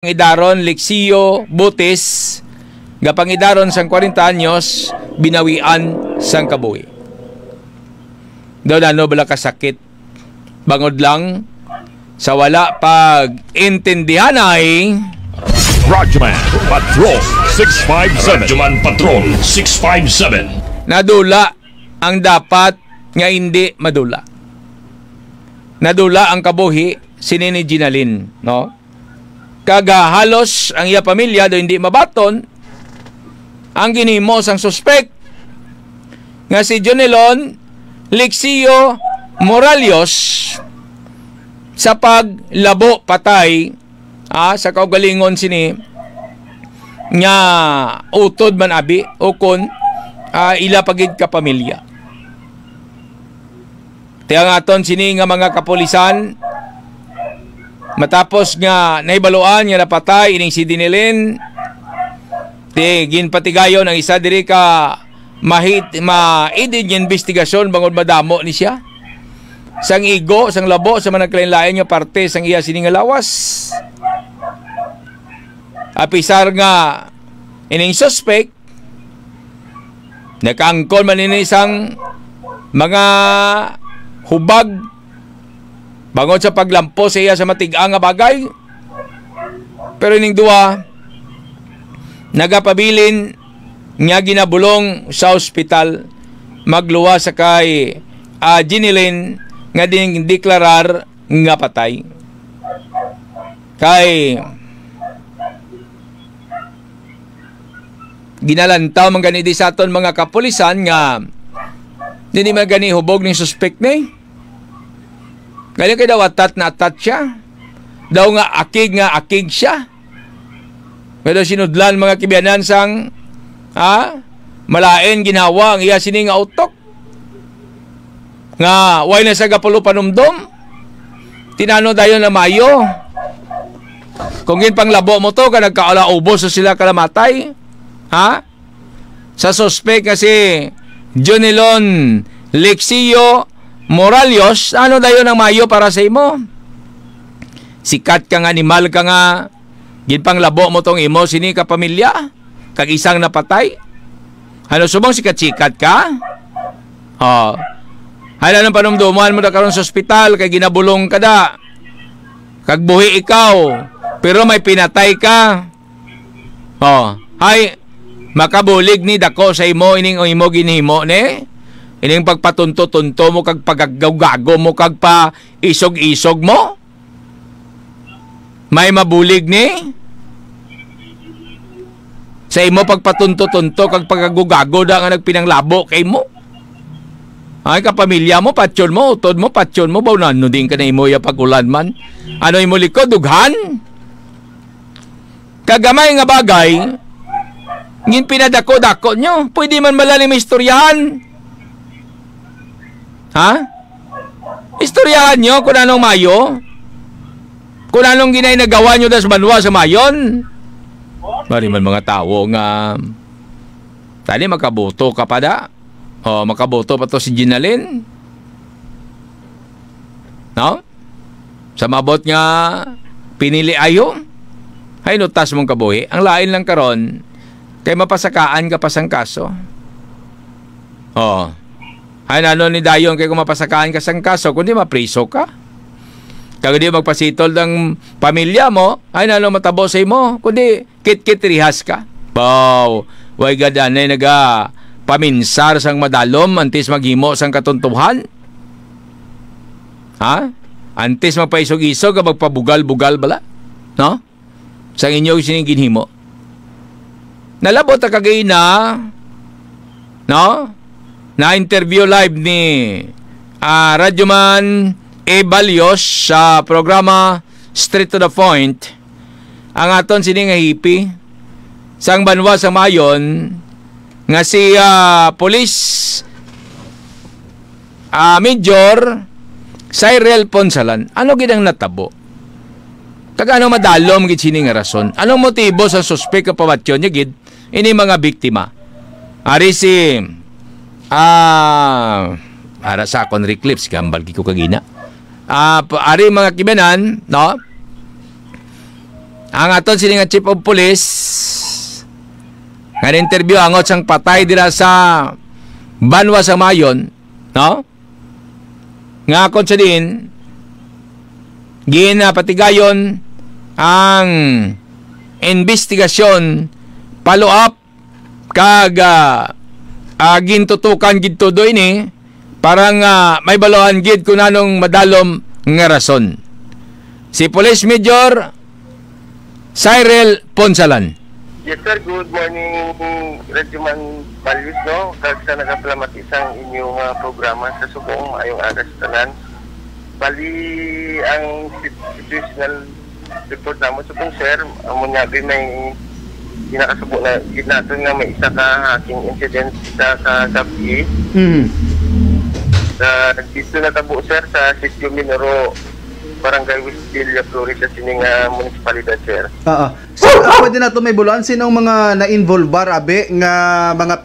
Idaron Lexio Butis gapangidaron sang 40 anyos binawian sang kabuhi. Daw ano bala kasakit bangod lang sa wala pag intindihan ay Radyoman Patrol 657. Radyoman Patrol 657. nadula ang dapat nga hindi madula. Nadula ang kabuhi sini ni Ginalyn, no? Kaga halos ang iya pamilya do hindi mabaton ang ginhimo sang suspect nga si Jonelon Lexio Moralios sa paglabo patay sa kaugalingon sini nga utod man abi o kon ila pagid ka pamilya. Tiang aton sini nga mga kapulisan matapos nga naibaluan nga napatay ining si Dinilin, ginpatigayon ang isa diri ka maidid nga investigasyon bangod madamo ni siya. Sang igo, sang labo, sa managkalain-lain nga parte sang iya sining lawas. Apisar nga ining suspect, nakaangkon man ini isang mga hubag bangod sa paglampo sa iya sa matigang nga bagay. Pero ining duwa nagapabilin nga ginabulong sa ospital magluwa sa kay Ginilyn nga din deklarar nga patay. Kay ginalantaw man gani di sa aton mga kapulisan nga dili man gani hubog ning suspect ni. Kaya kay daw atat na atat siya. Daw nga akig siya. Pero sinudlan mga kibiyanan sang malain ginawa ang iya sini nga utok. Nga way na sa gapulo panumdom. Tinano dayon na mayo. Kung gin panglabo mo to ka nagkaalaubos so sila kalamatay. Sa suspect kasi Jonelon Lexio Moralios, ano dayon ang mayo para sa imo? Sikat ka nga, animal ka nga, ginpang labo mo tong imo, sini ka pamilya, kag isang napatay. Ano subong sikat-sikat ka? Hala nang panumduman mo na karon sa ospital, kay ginabulong ka da. Kag buhi ikaw, pero may pinatay ka. Hay, makabulig ni dako sa imo, ining imo ginhimo ni? Ining pagpatunto-tunto mo kag pagagaw-gago mo kag pa isog-isog mo? May mabulig ni? Sa imo pagpatunto-tunto kag pagagaw-gago da nga nagpinanglabo kay mo? Ay kapamilya mo, patsyon mo, utod mo, patsyon mo, baunano din ka na imo ya pagulan man. Ano imo likod, dughan? Kagamay nga bagay, ngin pinadako-dako nyo, pwede man malalim istoryahan. Istoryahan nyo kung anong mayo? Kung anong ginay nagawa nyo das banwa sa mayon? Mari man mga tao nga tali makaboto ka pa da. Makaboto pa to si Ginalyn. No? Sa mabot nga pinili ayo. Hay nutas mong kabuhi. Ang lain lang karon kay mapasakaan ka pa sang kaso. Ay nano ni dayon kay kung mapasakaan ka sang kaso kundi mapriso ka. Kag di magpasitol ng pamilya mo, ay nano matabo sa imo kundi kit-kit rihas ka. Wow, way gadanay naga paminsar sang madalom antes maghimo sang katuntuhan. Antes magpaisog-isog ka magpabugal-bugal bala, no? Sang inyo sining ginhimo. Nalabot ta kagay na, no? Na-interview live ni Radyoman Balios sa programa Straight to the Point. Ang aton sini nga hipi sang banwa sa mayon nga si Police Major Cyril Ponsalan. Ano gid ang natabo? Kagano madalom gid sini nga rason? Anong motibo sa suspect ka pabatyon niya gid ini mga biktima? Ari si para sa akon reclips gambal ko kagina. Ari mga kibanan, no? ang aton sini nga chief of police nga interview angot sang patay dira sa Banwa sa Mayon, no? Nga akon sa din ginapatigayon ang investigasyon follow up kag gintutukan gid todo ini parang may balohan gid kung anong madalom nga rason. Si Police Major Cyril Ponsalan. Yes sir, good morning Radyoman Values, no? Kag sa nagapalamat isang inyong programa sa subong ayong aga sa tanan. Bali ang situational report namo subong sir, amo nya may ginakasubo na ginaton nga may isa ka hacking incident sa gabi. Dito na tabo sir sa Sitio Minoro, Barangay Westilla, Flores sa sining municipalidad sir. So, pwede na to may bulan sinong mga na-involve ba rabi nga mga